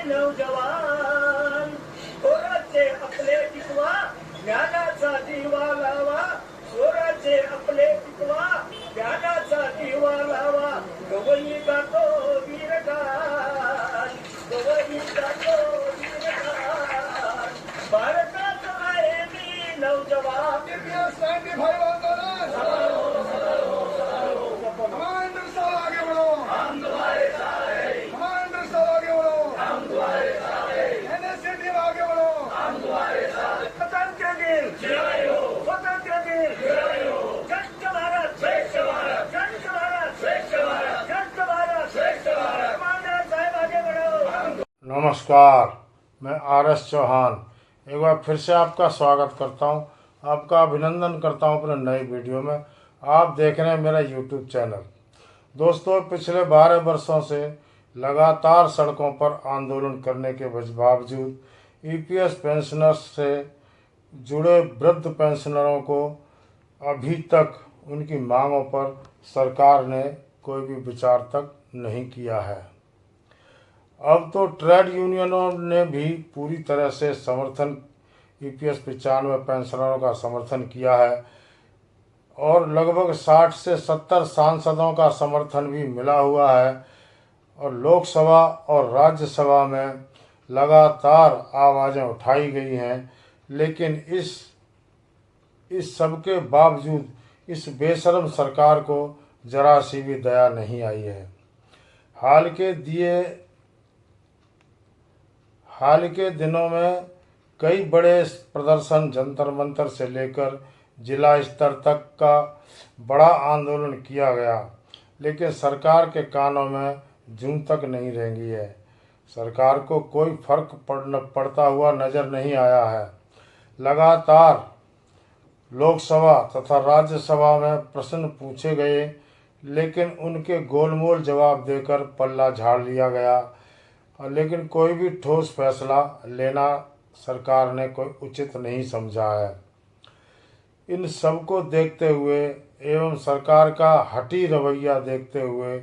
नौजवान स्वराज्य आपले टिकवा, ज्ञानाचा दिवा लावा, स्वराज्य आपले टिकवा, ज्ञानाचा दिवा लावा. गवई गातो वीरगान, गवई गातो वीरगान, भारताचा आहे मी नौजवान. कमांडर साहब आगे बढ़ो, हम तुम्हारे साथ हैं. कमांडर साहब आगे बढ़ो, हम तुम्हारे साथ हैं. एनएससी टीम आगे बढ़ो, हम तुम्हारे साथ हैं. स्वतंत्र दिन जय हो, स्वतंत्र दिन जय हो. श्रेष्ठ भारत, श्रेष्ठ भारत, श्रेष्ठ भारत, श्रेष्ठ भारत, श्रेष्ठ भारत, श्रेष्ठ भारत. कमांडर साहब आगे बढ़ो. नमस्कार, मैं आर.एस. चौहान एक बार फिर से आपका स्वागत करता हूं, आपका अभिनंदन करता हूं अपने नए वीडियो में. आप देख रहे हैं मेरा यूट्यूब चैनल. दोस्तों, पिछले 12 वर्षों से लगातार सड़कों पर आंदोलन करने के बावजूद ईपीएस पेंशनर्स से जुड़े वृद्ध पेंशनरों को अभी तक उनकी मांगों पर सरकार ने कोई भी विचार तक नहीं किया है. अब तो ट्रेड यूनियनों ने भी पूरी तरह से समर्थन ईपीएस 95 पेंशनरों का समर्थन किया है और लगभग 60 से 70 सांसदों का समर्थन भी मिला हुआ है और लोकसभा और राज्यसभा में लगातार आवाज़ें उठाई गई हैं. लेकिन इस सब के बावजूद इस बेशर्म सरकार को जरा सी भी दया नहीं आई है. हाल के दिनों में कई बड़े प्रदर्शन जंतर मंतर से लेकर जिला स्तर तक का बड़ा आंदोलन किया गया, लेकिन सरकार के कानों में जूं तक नहीं रेंगी है. सरकार को कोई फर्क पड़ता हुआ नज़र नहीं आया है. लगातार लोकसभा तथा राज्यसभा में प्रश्न पूछे गए, लेकिन उनके गोलमोल जवाब देकर पल्ला झाड़ लिया गया. लेकिन कोई भी ठोस फैसला लेना सरकार ने कोई उचित नहीं समझा है. इन सब को देखते हुए एवं सरकार का हठी रवैया देखते हुए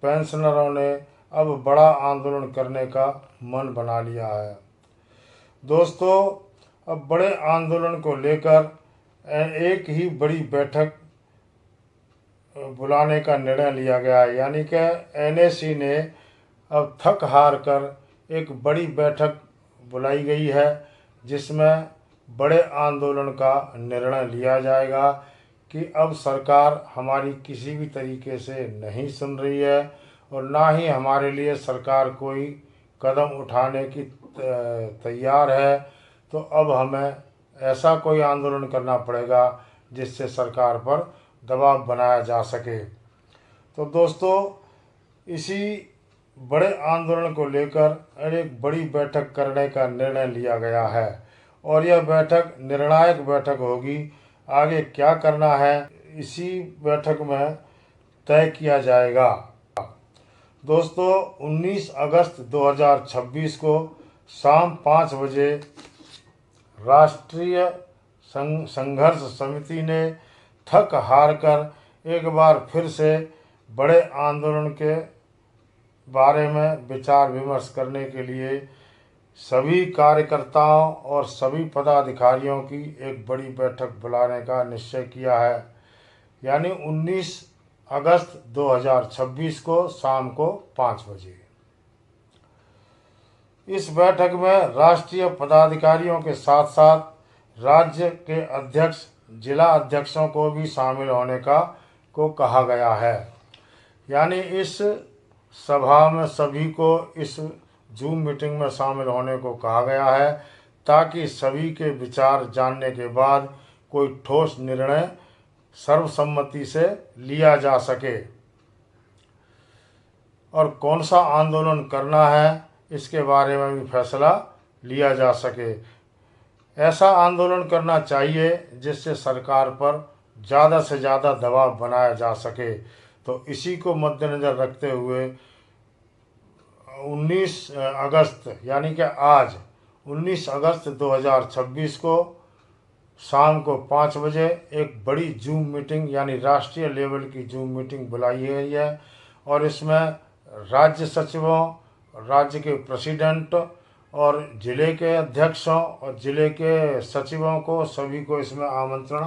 पेंशनरों ने अब बड़ा आंदोलन करने का मन बना लिया है. दोस्तों, अब बड़े आंदोलन को लेकर एक ही बड़ी बैठक बुलाने का निर्णय लिया गया है. यानी कि एनएससी ने अब थक हार कर एक बड़ी बैठक बुलाई गई है, जिसमें बड़े आंदोलन का निर्णय लिया जाएगा कि अब सरकार हमारी किसी भी तरीके से नहीं सुन रही है और ना ही हमारे लिए सरकार कोई कदम उठाने की तैयार है. तो अब हमें ऐसा कोई आंदोलन करना पड़ेगा जिससे सरकार पर दबाव बनाया जा सके. तो दोस्तों, इसी बड़े आंदोलन को लेकर एक बड़ी बैठक करने का निर्णय लिया गया है और यह बैठक निर्णायक बैठक होगी. आगे क्या करना है इसी बैठक में तय किया जाएगा. दोस्तों, 19 अगस्त 2026 को शाम 5 बजे राष्ट्रीय संघर्ष समिति ने थक हार कर एक बार फिर से बड़े आंदोलन के बारे में विचार विमर्श करने के लिए सभी कार्यकर्ताओं और सभी पदाधिकारियों की एक बड़ी बैठक बुलाने का निश्चय किया है. यानी 19 अगस्त 2026 को शाम को 5 बजे. इस बैठक में राष्ट्रीय पदाधिकारियों के साथ साथ राज्य के अध्यक्ष, जिला अध्यक्षों को भी शामिल होने को कहा गया है. यानी इस सभा में सभी को इस जूम मीटिंग में शामिल होने को कहा गया है, ताकि सभी के विचार जानने के बाद कोई ठोस निर्णय सर्वसम्मति से लिया जा सके और कौन सा आंदोलन करना है इसके बारे में भी फैसला लिया जा सके. ऐसा आंदोलन करना चाहिए जिससे सरकार पर ज़्यादा से ज़्यादा दबाव बनाया जा सके. तो इसी को मद्देनज़र रखते हुए 19 अगस्त यानी कि आज 19 अगस्त 2026 को शाम को 5 बजे एक बड़ी जूम मीटिंग यानी राष्ट्रीय लेवल की जूम मीटिंग बुलाई गई है और इसमें राज्य सचिवों राज्य के प्रेसिडेंट और ज़िले के अध्यक्षों और ज़िले के सचिवों को सभी को इसमें आमंत्रण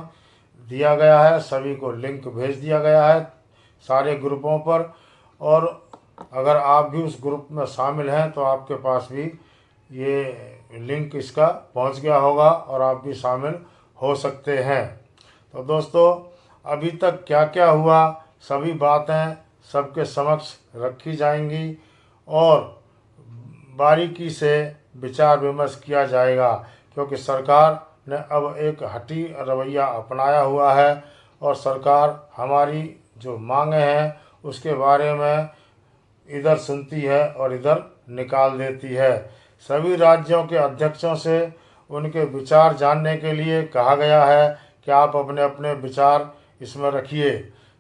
दिया गया है। सभी को लिंक भेज दिया गया है सारे ग्रुपों पर। और अगर आप भी उस ग्रुप में शामिल हैं तो आपके पास भी ये लिंक इसका पहुंच गया होगा और आप भी शामिल हो सकते हैं। तो दोस्तों, अभी तक क्या क्या हुआ सभी बातें सबके समक्ष रखी जाएंगी और बारीकी से विचार विमर्श किया जाएगा, क्योंकि सरकार ने अब एक हठी रवैया अपनाया हुआ है और सरकार हमारी जो मांगे हैं उसके बारे में इधर सुनती है और इधर निकाल देती है। सभी राज्यों के अध्यक्षों से उनके विचार जानने के लिए कहा गया है कि आप अपने अपने विचार इसमें रखिए।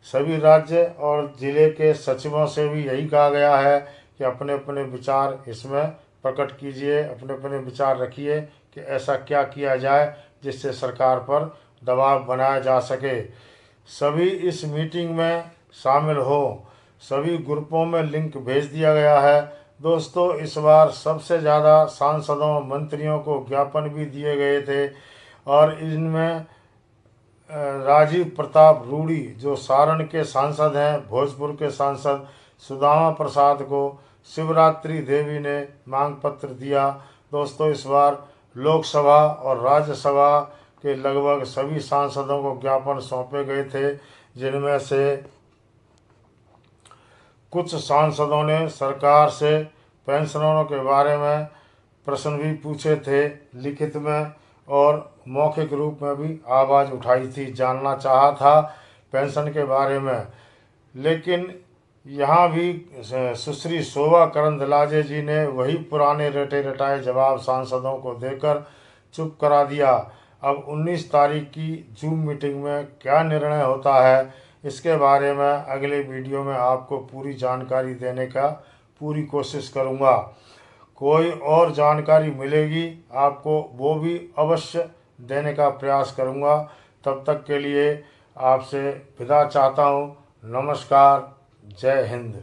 सभी राज्य और ज़िले के सचिवों से भी यही कहा गया है कि अपने अपने विचार इसमें प्रकट कीजिए, अपने अपने विचार रखिए कि ऐसा क्या किया जाए जिससे सरकार पर दबाव बनाया जा सके। सभी इस मीटिंग में शामिल हो। सभी ग्रुपों में लिंक भेज दिया गया है। दोस्तों, इस बार सबसे ज़्यादा सांसदों मंत्रियों को ज्ञापन भी दिए गए थे और इनमें राजीव प्रताप रूडी जो सारण के सांसद हैं, भोजपुर के सांसद सुदामा प्रसाद को शिवरात्रि देवी ने मांग पत्र दिया। दोस्तों, इस बार लोकसभा और राज्यसभा के लगभग सभी सांसदों को ज्ञापन सौंपे गए थे, जिनमें से कुछ सांसदों ने सरकार से पेंशनरों के बारे में प्रश्न भी पूछे थे लिखित में और मौखिक रूप में भी आवाज़ उठाई थी, जानना चाहा था पेंशन के बारे में। लेकिन यहाँ भी सुश्री शोभा करंदलाजे जी ने वही पुराने रटे रटाए जवाब सांसदों को देकर चुप करा दिया। अब 19 तारीख की जूम मीटिंग में क्या निर्णय होता है इसके बारे में अगले वीडियो में आपको पूरी जानकारी देने का पूरी कोशिश करूँगा। कोई और जानकारी मिलेगी आपको वो भी अवश्य देने का प्रयास करूँगा। तब तक के लिए आपसे विदा चाहता हूँ। नमस्कार, जय हिंद।